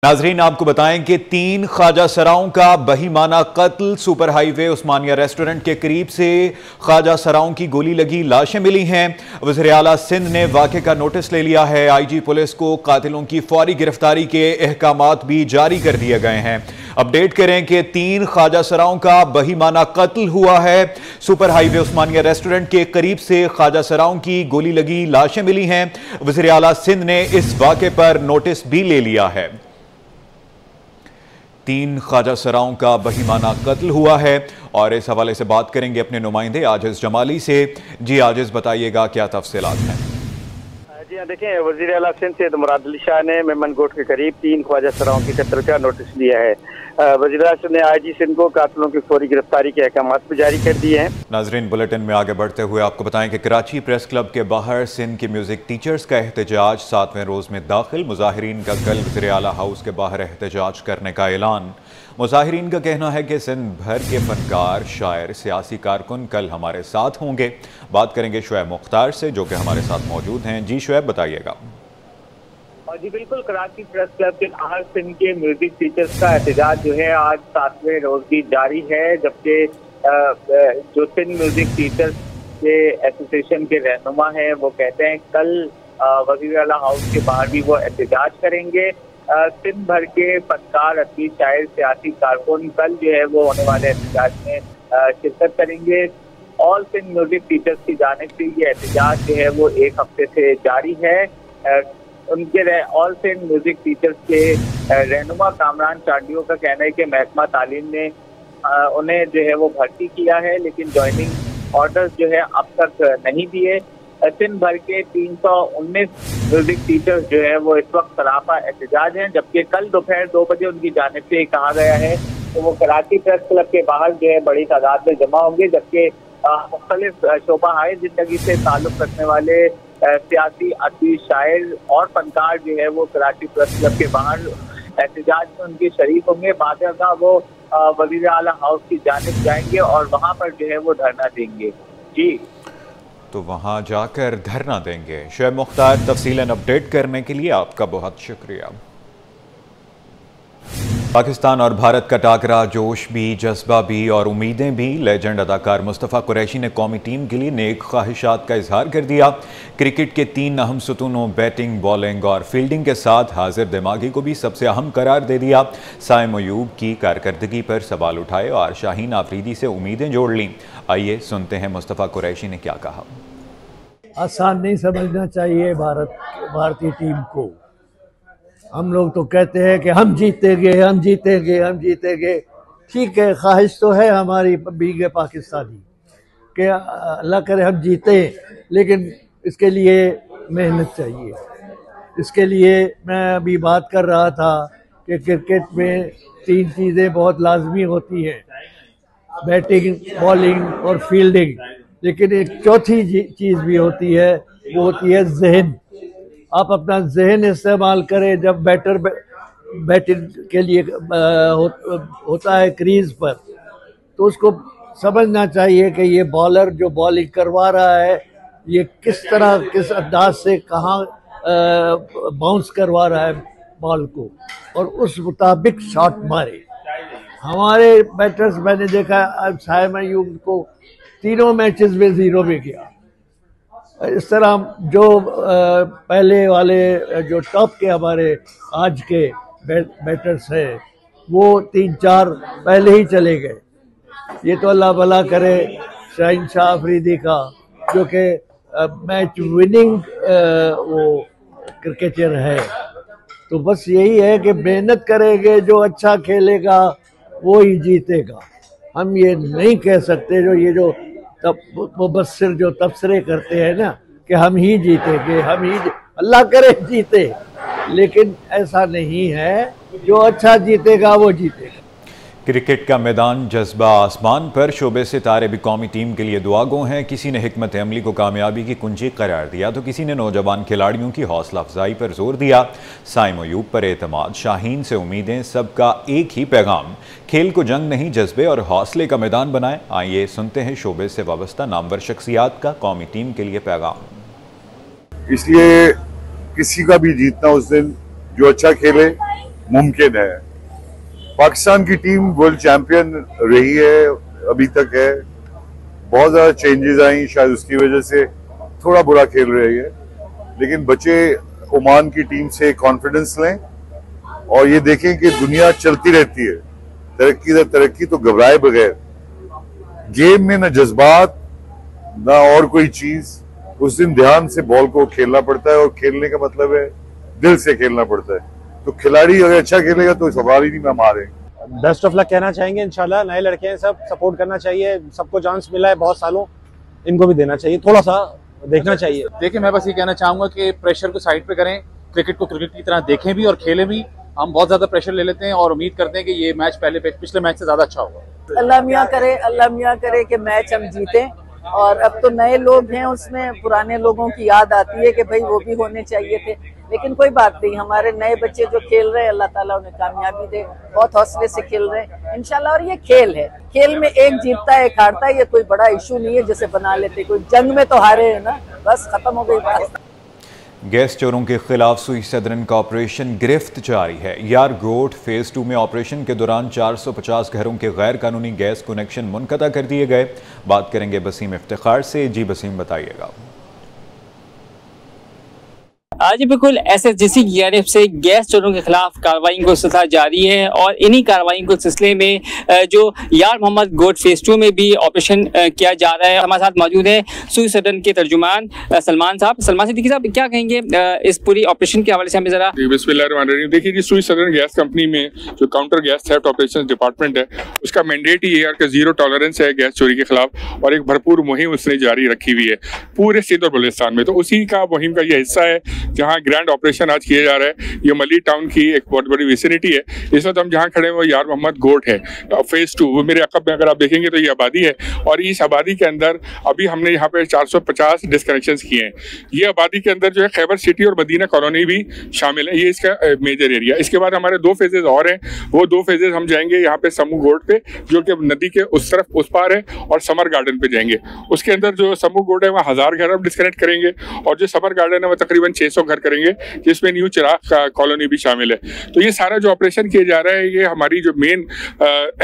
नाजरीन, आपको बताएं कि 3 ख्वाजा सराओं का बहीमाना कत्ल। सुपर हाईवे उस्मानिया रेस्टोरेंट के करीब से ख्वाजा सराओं की गोली लगी लाशें मिली हैं। वज़ीर आला सिंध ने वाक़े का नोटिस ले लिया है। IG पुलिस को कातिलों की फौरी गिरफ्तारी के अहकामात भी जारी कर दिए गए हैं। अपडेट करें कि 3 ख्वाजा सराओं का बहीमाना कत्ल हुआ है। सुपर हाईवे उस्मानिया रेस्टोरेंट के करीब से ख्वाजा सराओं की गोली लगी लाशें मिली हैं। वज़ीर आला सिंध ने इस वाक़े पर नोटिस भी ले लिया है। 3 ख्वाजा सराओं का बहीमाना कत्ल हुआ है और इस हवाले से बात करेंगे अपने नुमाइंदे आजिज जमाली से। जी आजिज, बताइएगा क्या तफसीलात हैं? जी हाँ, देखें, वज़ीर आला सिंध सैयद मुराद अली शाह ने मेमन गोट के करीब 3 ख्वाजा सराओं के कत्ल का नोटिस दिया है। वज़ीर आला सिंध ने IG सिंध को कातिलों की फौरी गिरफ्तारी के अहकामात भी जारी कर दिए हैं। नाजरीन, बुलेटिन में आगे बढ़ते हुए आपको बताएं कि कराची प्रेस क्लब के बाहर सिंध के म्यूजिक टीचर्स का एहतजाज 7वें रोज में दाखिल। मुजाहिरीन का कल वज़ीर आला हाउस के बाहर एहतजाज करने का ऐलान। मुजाहिरीन का कहना है कि सिंध भर के फनकार, शायर, सियासी कारकुन कल हमारे साथ होंगे। बात करेंगे शुएब मुख्तार से, जो कि हमारे साथ मौजूद हैं। जी शुएब, बताइएगा। जी बिल्कुल, कराची प्रेस क्लब के बाहर सिंध के म्यूजिक टीचर्स का एहतजाज जो है आज 7वें रोज भी जारी है, जबकि जो सिंध म्यूजिक टीचर्स के एसोसिएशन के रहनुमा हैं वो कहते हैं कल वज़ीर आला हाउस के बाहर भी वो एहतजाज करेंगे। सिंध भर के फनकार, अदबी, शायर, सियासी कारकुन कल जो है वो होने वाले एहतजाज में शिरकत करेंगे। ऑल सिंध म्यूजिक टीचर्स की जानिब से ये एहतजाज जो है वो 1 हफ्ते से जारी है। उनके ऑल सिंध म्यूजिक टीचर्स के रहनुमा कामरान चांडियों का कहना है कि महकमा तालीम ने उन्हें जो है वो भर्ती किया है, लेकिन ज्वाइनिंग ऑर्डर्स जो है अब तक नहीं दिए। सिंध भर के 319 म्यूजिक टीचर्स जो है वो इस वक्त सरापा एहतजाज हैं, जबकि कल दोपहर 2 बजे उनकी जानिब से कहा गया है तो वो कराची प्रेस क्लब के बाहर जो है बड़ी तादाद में जमा होंगे, जबकि मुख्तलिफ शोबाहाए जिंदगी से ताल्लुक रखने वाले सियासी, अदबी, शायर और फनकार जो है वो कराची प्रेस क्लब के बाहर एहतजाज में उनके शरीक होंगे। बाद में वो वज़ीर आला हाउस की जानिब जाएंगे और वहाँ पर जो है वो धरना देंगे। जी, तो वहाँ जाकर धरना देंगे। शुएब मुख्तार, तफसीलन अपडेट करने के लिए आपका बहुत शुक्रिया। पाकिस्तान और भारत का टाकरा, जोश भी, जज्बा भी और उम्मीदें भी। लेजेंड अदाकार मुस्तफ़ा कुरैशी ने कौमी टीम के लिए नेक ख्वाहिशात का इजहार कर दिया। क्रिकेट के 3 अहम सुतूनों बैटिंग, बॉलिंग और फील्डिंग के साथ हाजिर दिमागी को भी सबसे अहम करार दे दिया। साइम अयूब की कारकर्दगी पर सवाल उठाए और शाहीन आफरीदी से उम्मीदें जोड़ लीं। आइए सुनते हैं मुस्तफ़ा कुरैशी ने क्या कहा। आसान नहीं समझना चाहिए भारतीय टीम को। हम लोग तो कहते हैं कि हम जीतेंगे, हम जीतेंगे, हम जीतेंगे। ठीक है, ख्वाहिश तो है हमारी बीगे पाकिस्तानी कि अल्लाह करे हम जीते, लेकिन इसके लिए मेहनत चाहिए। इसके लिए मैं अभी बात कर रहा था कि क्रिकेट में 3 चीज़ें बहुत लाजमी होती हैं, बैटिंग, बॉलिंग और फील्डिंग, लेकिन एक चौथी चीज़ भी होती है, वो होती है जहन। आप अपना जहन इस्तेमाल करें। जब बैटिंग के लिए होता है क्रीज पर, तो उसको समझना चाहिए कि ये बॉलर जो बॉलिंग करवा रहा है ये किस तरह, किस अंदाज से, कहाँ बाउंस करवा रहा है बॉल को, और उस मुताबिक शॉट मारे। हमारे बैटर्स, मैंने देखा साइम अयूब को 3 मैचेस में 0 में किया। इस तरह जो पहले वाले जो टॉप के हमारे आज के बैटर्स हैं वो 3-4 पहले ही चले गए। ये तो अल्लाह भला करे शाहीन शाह अफरीदी का, जो कि मैच विनिंग वो क्रिकेटर है। तो बस यही है कि मेहनत करेंगे, जो अच्छा खेलेगा वो ही जीतेगा। हम ये नहीं कह सकते जो मुबस्सिर जो तबसरे करते हैं ना कि हम ही जीतेंगे, हम ही अल्लाह करे जीते, लेकिन ऐसा नहीं है। जो अच्छा जीतेगा वो जीतेगा। क्रिकेट का मैदान, जज्बा आसमान पर, शोबे सितारे भी कौमी टीम के लिए दुआगो हैं। किसी ने हिकमत अमली को कामयाबी की कुंजी करार दिया तो किसी ने नौजवान खिलाड़ियों की हौसला अफजाई पर जोर दिया। साइम अयूब पर एतमाद, शाहीन से उम्मीदें, सबका एक ही पैगाम, खेल को जंग नहीं जज्बे और हौसले का मैदान बनाएं। आइए सुनते हैं शोबे से वाबस्ता नामवर शख्सियात का कौमी टीम के लिए पैगाम। इसलिए किसी का भी जीतना उस दिन जो अच्छा खेले मुमकिन है। पाकिस्तान की टीम वर्ल्ड चैंपियन रही है, अभी तक है। बहुत ज्यादा चेंजेस आई, शायद उसकी वजह से थोड़ा बुरा खेल रही है, लेकिन बच्चे ओमान की टीम से कॉन्फिडेंस लें और ये देखें कि दुनिया चलती रहती है, तरक्की दर तरक्की, तो घबराए बगैर। गेम में न जज्बात ना और कोई चीज, उस दिन ध्यान से बॉल को खेलना पड़ता है और खेलने का मतलब है दिल से खेलना पड़ता है। तो खिलाड़ी अगर अच्छा खेलेगा तो सवाल ही नहीं, मैं हारे। बेस्ट ऑफ लक कहना चाहेंगे इंशाल्लाह। नए लड़के हैं, सब सपोर्ट करना चाहिए, सबको चांस मिला है बहुत सालों, इनको भी देना चाहिए, थोड़ा सा देखना चाहिए। देखिए मैं बस ये कहना चाहूंगा कि प्रेशर को साइड पे करें, क्रिकेट को क्रिकेट की तरह देखें भी और खेलें भी। हम बहुत ज्यादा प्रेशर ले लेते हैं और उम्मीद करते हैं कि ये मैच पिछले मैच से ज्यादा अच्छा होगा। अल्लाह मियां करे कि मैच हम जीतें। और अब तो नए लोग हैं, उसमें पुराने लोगों की याद आती है कि भाई वो भी होने चाहिए थे, लेकिन कोई बात नहीं, हमारे नए बच्चे जो खेल रहे हैं अल्लाह ताला उन्हें कामयाबी दे, बहुत हौसले से खेल रहे हैं इंशाल्लाह। और ये खेल है, खेल में एक जीतता है एक हारता है, ये कोई बड़ा इशू नहीं है जिसे बना लेते। कोई जंग में तो हारे है ना, बस खत्म हो गई बात। गैस चोरों के खिलाफ सुई सदरन का ऑपरेशन गिरफ्त जारी है। यारगोट फेज 2 में ऑपरेशन के दौरान 450 घरों के गैर कानूनी गैस कनेक्शन मुनक़ता कर दिए गए। बात करेंगे बसीम इफ्तिखार से। जी बसीम, बताइएगा। आज बिल्कुल SSGC की जानिब से गैस चोरों के खिलाफ कार्रवाई को सिलसिला जारी है और इन्हीं कार्रवाई को सिलसिले में जो यार मोहम्मद गोट फेज 2 में भी ऑपरेशन किया जा रहा है। हमारे साथ मौजूद है सुई सदन के तर्जुमान सलमान साहब। सलमान सिद्दीकी साहब, क्या कहेंगे इस पूरी ऑपरेशन के हवाले से हमें जरा? बिस्मिल्लाहिर्रहमानिर्रहीम। देखिए जी, सुई सदन गैस कंपनी में जो counter gas theft operation department है, उसका मैंडेट ही है कि जीरो टॉलरेंस है गैस चोरी के खिलाफ और एक भरपूर मुहिम उसने जारी रखी हुई है पूरे सिंध और बलूचिस्तान में। तो उसी का मुहिम का ये हिस्सा है जहां ग्रैंड ऑपरेशन आज किया जा रहा है। ये मली टाउन की एक बहुत बड़ी विसिनिटी है। इस वक्त हम जहां खड़े हैं वो यार मोहम्मद गोट है फेज 2। वो मेरे अकब में अगर आप देखेंगे तो ये आबादी है और इस आबादी के अंदर अभी हमने यहाँ पे 450 डिस्कनेक्शंस किए हैं। ये आबादी के अंदर जो है खैबर सिटी और मदीना कॉलोनी भी शामिल है, ये इसका मेजर एरिया। इसके बाद हमारे 2 फेजेज और हैं, वो 2 फेजेज हम जाएंगे यहाँ पे समूह गोट पे जो कि नदी के उस तरफ उस पार है, और समर गार्डन पे जाएंगे। उसके अंदर जो समूह गोट है वहाँ 1000 घर हम डिस्कनेक्ट करेंगे और जो समर गार्डन है वो तकरीबन 600 घर करेंगे, जिसमें न्यू चिराग कॉलोनी भी शामिल है। तो ये सारा जो ऑपरेशन किया जा रहा है, ये हमारी जो मेन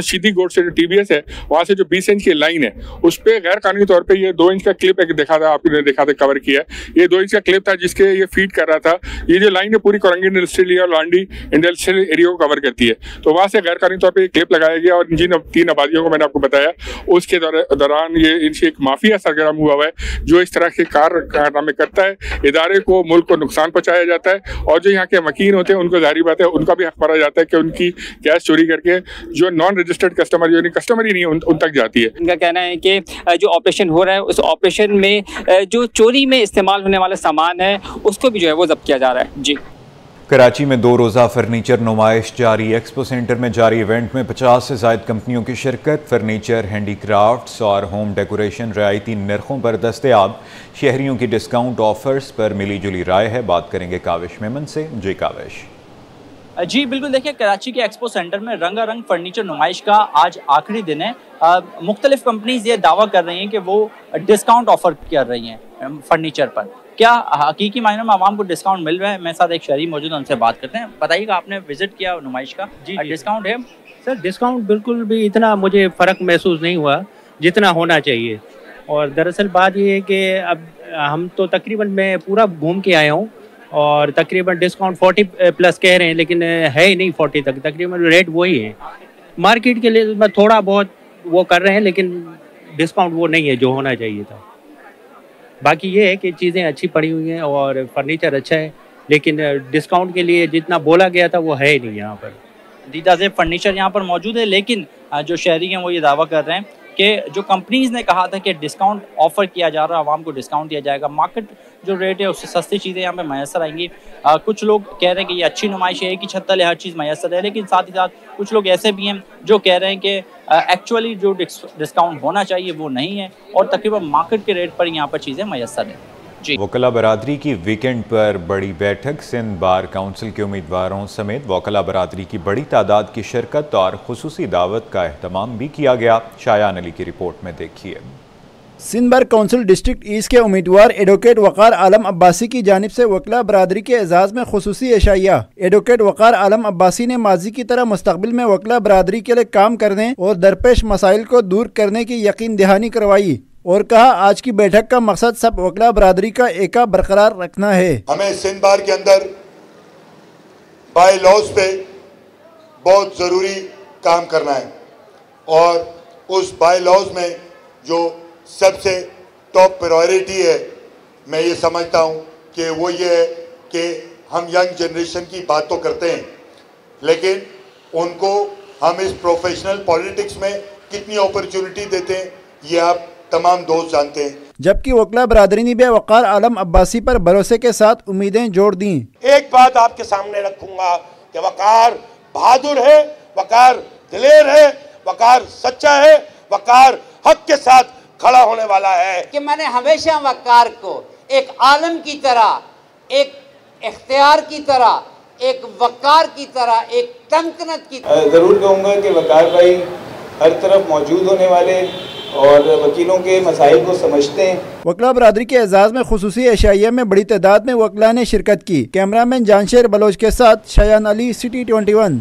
सीधी गोट से जो TBS है वहां से जो 20 इंच की लाइन है उस पर गैर कानूनी तौर पे ये 2 इंच का क्लिप एक देखा था, आपने देखा था, कवर किया। ये 2 इंच का क्लिप था जिसके ये फीड कर रहा था। ये जो लाइन है पूरी कोरंगी इंडस्ट्रियल और लांडी इंडस्ट्रियल एरिया को कवर करती है। तो वहां से गैर कानूनी तौर पर क्लिप लगाया गया और जिन 3 आबादियों को मैंने आपको बताया उसके दौरान ये इनसे एक माफिया सरगर्म हुआ है जो इस तरह के कारनामे करता है। इदारे को, मुल्क को नुकसान पहुंचाया जाता है और जो यहाँ के मकीन होते हैं उनको जाहिर बात है उनका भी हक मारा जाता है कि उनकी गैस चोरी करके जो नॉन रजिस्टर्ड कस्टमर, जो कस्टमर ही नहीं है, उन तक जाती है। इनका कहना है कि जो ऑपरेशन हो रहा है उस ऑपरेशन में जो चोरी में इस्तेमाल होने वाला सामान है उसको भी जो है वो जब्त किया जा रहा है। जी, कराची में 2 रोज़ा फर्नीचर नुमाइश जारी। एक्सपो सेंटर में जारी इवेंट में 50 से ज़ायद कंपनियों की शिरकत। फर्नीचर, हैंडीक्राफ्ट्स और होम डेकोरेशन रियायती नरखों पर दस्तयाब। शहरियों की डिस्काउंट ऑफर्स पर मिली जुली राय है। बात करेंगे काविश मेमन से। जी काविश। जी बिल्कुल, देखिए कराची के एक्सपो सेंटर में रंगारंग फर्नीचर नुमाइश का आज आखिरी दिन है। मुख्तलिफ कंपनीज ये दावा कर रही हैं कि वो डिस्काउंट ऑफर कर रही हैं फर्नीचर पर। क्या हकीकी मायने में आवाम को डिस्काउंट मिल रहा है? मेरे साथ एक शहरी मौजूद है, उनसे बात करते हैं। बताइएगा, आपने विजिट किया नुमाइश का, डिस्काउंट है? सर डिस्काउंट बिल्कुल भी इतना मुझे फ़र्क महसूस नहीं हुआ जितना होना चाहिए। और दरअसल बात ये है कि अब हम तो तकरीबन मैं पूरा घूम के आया हूँ और तकरीबन डिस्काउंट 40+ कह रहे हैं, लेकिन है ही नहीं 40 तक, तकरीबन रेट वही है। मार्केट के लिए थोड़ा बहुत वो कर रहे हैं लेकिन डिस्काउंट वो नहीं है जो होना चाहिए था। बाकी ये है कि चीज़ें अच्छी पड़ी हुई हैं और फर्नीचर अच्छा है, लेकिन डिस्काउंट के लिए जितना बोला गया था वो है ही नहीं यहाँ पर। दीदा से फर्नीचर यहाँ पर मौजूद है, लेकिन जो शहरी हैं वो ये दावा कर रहे हैं कि जो कंपनीज ने कहा था कि डिस्काउंट ऑफर किया जा रहा है, आवाम को डिस्काउंट दिया जाएगा, मार्केट जो रेट है उससे सस्ती चीज़ें यहाँ पे मैसर आएंगी। कुछ लोग कह रहे हैं कि ये अच्छी नुमाइश है, एक ही छत तले हर चीज़ मैसर है, लेकिन साथ ही साथ कुछ लोग ऐसे भी हैं जो कह रहे हैं कि एक्चुअली जो डिस्काउंट होना चाहिए वो नहीं है और तकरीबन मार्केट के रेट पर यहाँ पर चीज़ें मैसर हैं। वकला बरादरी की वीकेंड पर बड़ी बैठक। सिंध बार काउंसिल के उम्मीदवारों समेत वकला बरादरी की बड़ी तादाद की शिरकत और खुसूसी दावत का एहतमाम भी किया गया। शायान अली की रिपोर्ट में देखिए। Sindh bar council district east के उम्मीदवार एडवोकेट वकार आलम अब्बासी की जानिब से वकला बरादरी के एजाज में खुसूसी एशाइया। एडवोकेट वकार आलम अब्बासी ने माजी की तरह मुस्तकबिल में वकला बरादरी के लिए काम करने और दरपेश मसाइल को दूर करने की यकीन दहानी करवाई और कहा, आज की बैठक का मकसद सब वकला बरादरी का एका बरकरार रखना है। हमें सिंध बार के अंदर बाय लॉज पे बहुत ज़रूरी काम करना है और उस बाय लॉज में जो सबसे टॉप प्रायोरिटी है, मैं ये समझता हूँ कि वो ये है कि हम यंग जनरेशन की बात तो करते हैं, लेकिन उनको हम इस प्रोफेशनल पॉलिटिक्स में कितनी अपॉर्चुनिटी देते हैं ये आप तमाम दोस्त जानते हैं। जबकि वकला बरादरी ने भी वकार आलम अब्बासी पर भरोसे के साथ उम्मीदें जोड़ दी। एक बात आपके सामने रखूंगा कि वकार बहादुर है, वकार दिलेर है, वकार सच्चा है, वकार हक के साथ खड़ा होने वाला है। कि मैंने हमेशा वकार को एक आलम की तरह, एक इख्तियार की तरह, एक वकार की तरह, एक तमकनत की तरह जरूर कहूँगा कि वकार भाई हर तरफ मौजूद होने वाले और वकीलों के मसाइल को समझते हैं। वकला बरादरी के एजाज में खुसूसी एशाइया में बड़ी तादाद में वकला ने शिरकत की। कैमरामैन जानशेर बलोच के साथ शयान अली, सिटी 21।